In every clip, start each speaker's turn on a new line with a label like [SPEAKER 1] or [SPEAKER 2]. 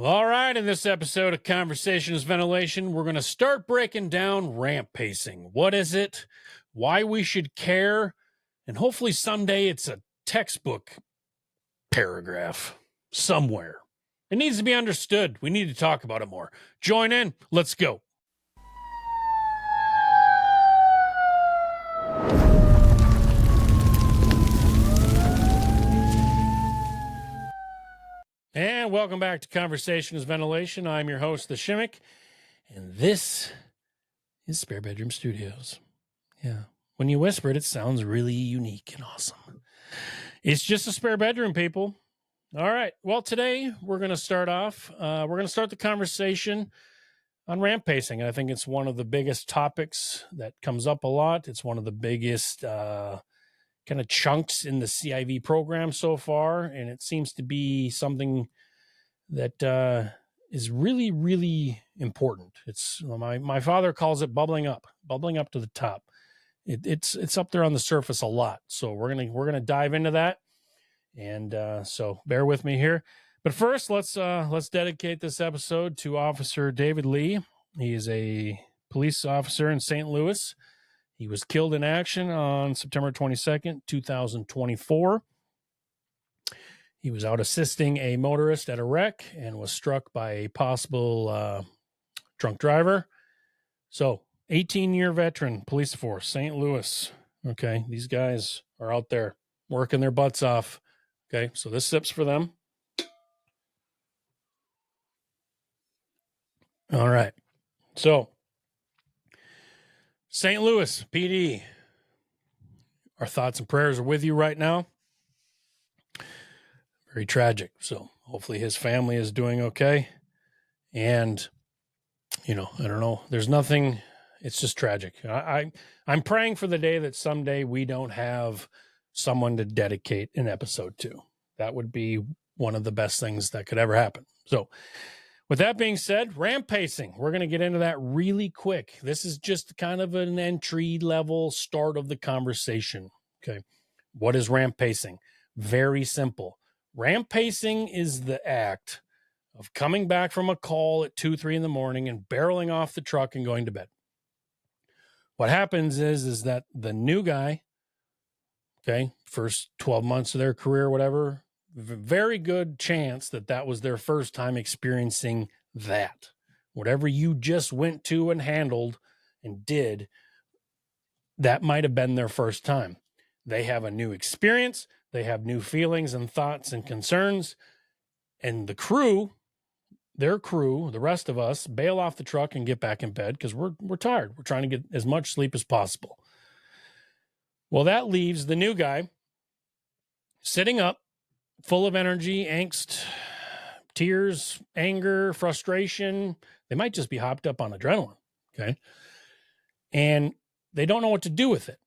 [SPEAKER 1] All right, in this episode of Conversations Ventilation, we're going to start breaking down ramp pacing. What is it? Why we should care? And hopefully someday it's a textbook paragraph somewhere. It needs to be understood. We need to talk about it more. Join in. Let's go. And welcome back to Conversations Ventilation. I'm your host, The Shimmick, and this is Spare Bedroom Studios. Yeah. When you whisper it sounds really unique and awesome. It's just a spare bedroom, people. All right. Well, today we're going to start off. We're going to start the conversation on ramp pacing. I think it's one of the biggest topics that comes up a lot. It's one of the biggest kind of chunks in the CIV program so far, and it seems to be something that is really, really important. It's my father calls it bubbling up to the top. It's up there on the surface a lot. So we're gonna dive into that, and so bear with me here. But first, let's dedicate this episode to Officer David Lee. He is a police officer in St. Louis. He was killed in action on September 22nd, 2024. He was out assisting a motorist at a wreck and was struck by a possible drunk driver. So, 18-year veteran, police force, St. Louis. Okay, these guys are out there working their butts off. Okay, so this sip's for them. All right. So, St. Louis PD, our thoughts and prayers are with you right now. Very tragic. So hopefully his family is doing okay. And, I don't know. There's nothing. It's just tragic. I'm praying for the day that someday we don't have someone to dedicate an episode to. That would be one of the best things that could ever happen. So with that being said, ramp pacing, we're going to get into that really quick. This is just kind of an entry level start of the conversation. Okay. What is ramp pacing? Very simple. Ramp pacing is the act of coming back from a call at 2, 3 in the morning and barreling off the truck and going to bed. What happens is that the new guy, okay, first 12 months of their career, whatever, very good chance that was their first time experiencing that. Whatever you just went to and handled and did, that might have been their first time. They have a new experience. They have new feelings and thoughts and concerns. And the crew, their crew, the rest of us, bail off the truck and get back in bed because we're tired. We're trying to get as much sleep as possible. Well, that leaves the new guy sitting up, full of energy, angst, tears, anger, frustration. They might just be hopped up on adrenaline, okay? And they don't know what to do with it.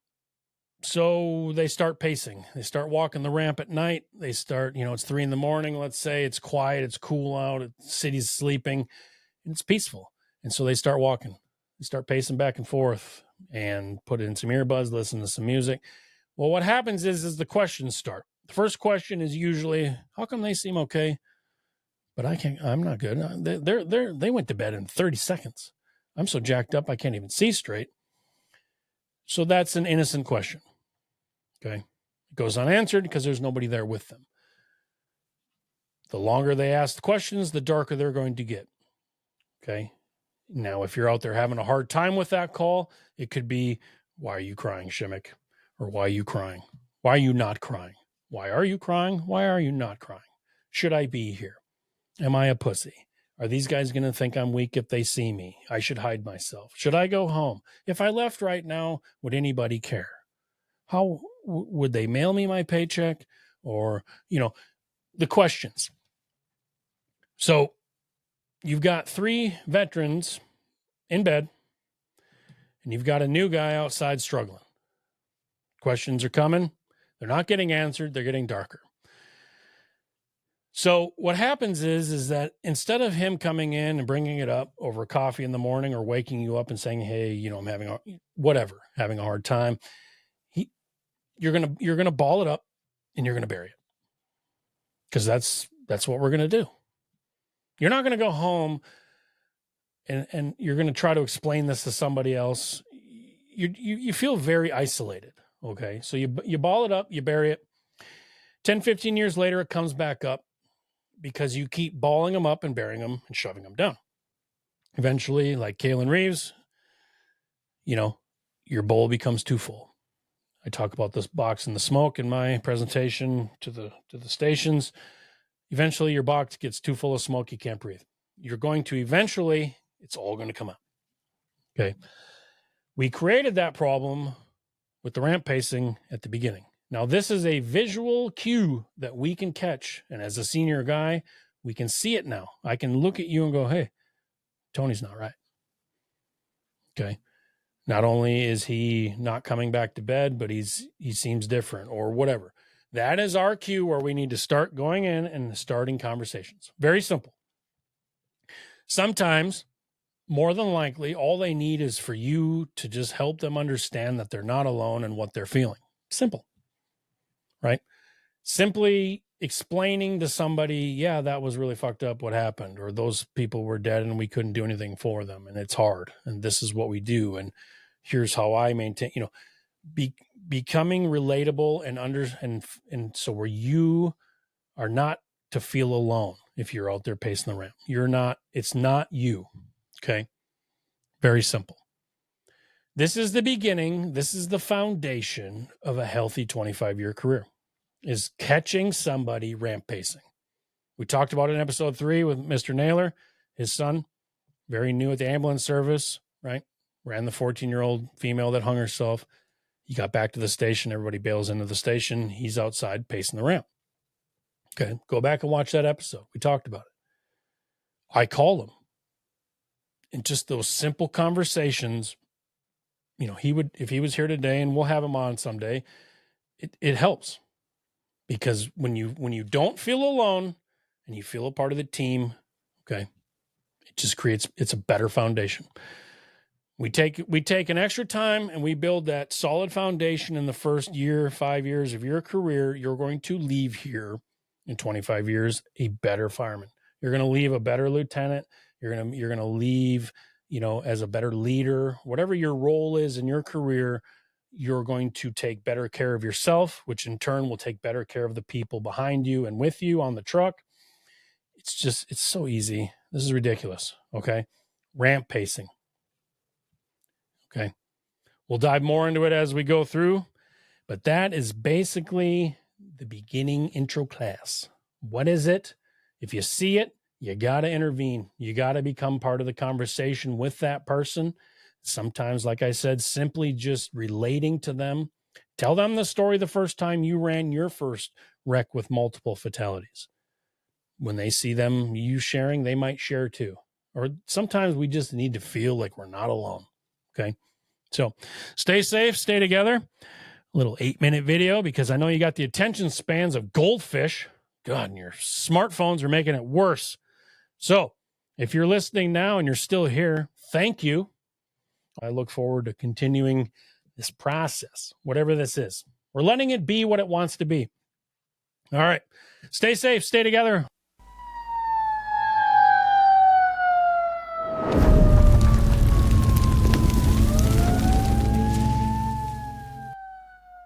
[SPEAKER 1] So they start pacing. They start walking the ramp at night. They start, it's 3 in the morning, let's say. It's quiet. It's cool out. The city's sleeping. And it's peaceful. And so they start walking. They start pacing back and forth and put in some earbuds, listen to some music. Well, what happens is the questions start. The first question is usually, how come they seem okay, but I'm not good? They went to bed in 30 seconds. I'm so jacked up, I can't even see straight. So that's an innocent question. Okay. It goes unanswered because there's nobody there with them. The longer they ask the questions, the darker they're going to get. Okay. Now, if you're out there having a hard time with that call, it could be, why are you crying, Shimmick? Or why are you crying? Why are you not crying? Why are you crying? Why are you not crying? Should I be here? Am I a pussy? Are these guys going to think I'm weak if they see me? I should hide myself. Should I go home? If I left right now, would anybody care? How would they mail me my paycheck? Or, the questions. So you've got 3 veterans in bed, and you've got a new guy outside struggling. Questions are coming. They're not getting answered. They're getting darker. So what happens is that instead of him coming in and bringing it up over coffee in the morning or waking you up and saying, hey, I'm having a hard time, you're going to ball it up and you're going to bury it. Because that's what we're going to do. You're not going to go home and you're going to try to explain this to somebody else. You feel very isolated. Okay. So you ball it up, you bury it. 10, 15 years later, it comes back up because you keep balling them up and burying them and shoving them down. Eventually, like Kalen Reeves, your bowl becomes too full. I talk about this box and the smoke in my presentation to the stations. Eventually, your box gets too full of smoke, you can't breathe. You're going to eventually, it's all going to come out. Okay. We created that problem with the ramp pacing at the beginning. Now, this is a visual cue that we can catch. And as a senior guy, we can see it now. I can look at you and go, hey, Tony's not right. Okay. Not only is he not coming back to bed, but he seems different or whatever. That is our cue where we need to start going in and starting conversations. Very simple. Sometimes, more than likely, all they need is for you to just help them understand that they're not alone in what they're feeling. Simple, right? Simply explaining to somebody, yeah, that was really fucked up, what happened, or those people were dead and we couldn't do anything for them, and it's hard, and this is what we do, and here's how I maintain, becoming relatable and so where you are not to feel alone if you're out there pacing the ramp. It's not you. Okay. Very simple. This is the beginning. This is the foundation of a healthy 25-year career, is catching somebody ramp pacing. We talked about it in episode 3 with Mr. Naylor, his son, very new at the ambulance service, right? Ran the 14-year-old female that hung herself. He got back to the station. Everybody bails into the station. He's outside pacing the ramp. Okay. Go back and watch that episode. We talked about it. I called him. And just those simple conversations, if he was here today, and we'll have him on someday, it helps. Because when you don't feel alone and you feel a part of the team, okay, it just it's a better foundation. We take an extra time and we build that solid foundation in the first year, 5 years of your career. You're going to leave here in 25 years a better fireman. You're going to leave a better lieutenant. You're going to leave, as a better leader. Whatever your role is in your career, you're going to take better care of yourself, which in turn will take better care of the people behind you and with you on the truck. It's so easy. This is ridiculous. Okay. Ramp pacing. Okay. We'll dive more into it as we go through, but that is basically the beginning intro class. What is it? If you see it, you got to intervene. You got to become part of the conversation with that person. Sometimes, like I said, simply just relating to them. Tell them the story the first time you ran your first wreck with multiple fatalities. When they see you sharing, they might share too. Or sometimes we just need to feel like we're not alone. Okay. So stay safe, stay together. A little 8-minute video because I know you got the attention spans of goldfish. God, and your smartphones are making it worse. So if you're listening now and you're still here, thank you. I look forward to continuing this process, whatever this is. We're letting it be what it wants to be. All right. Stay safe, stay together.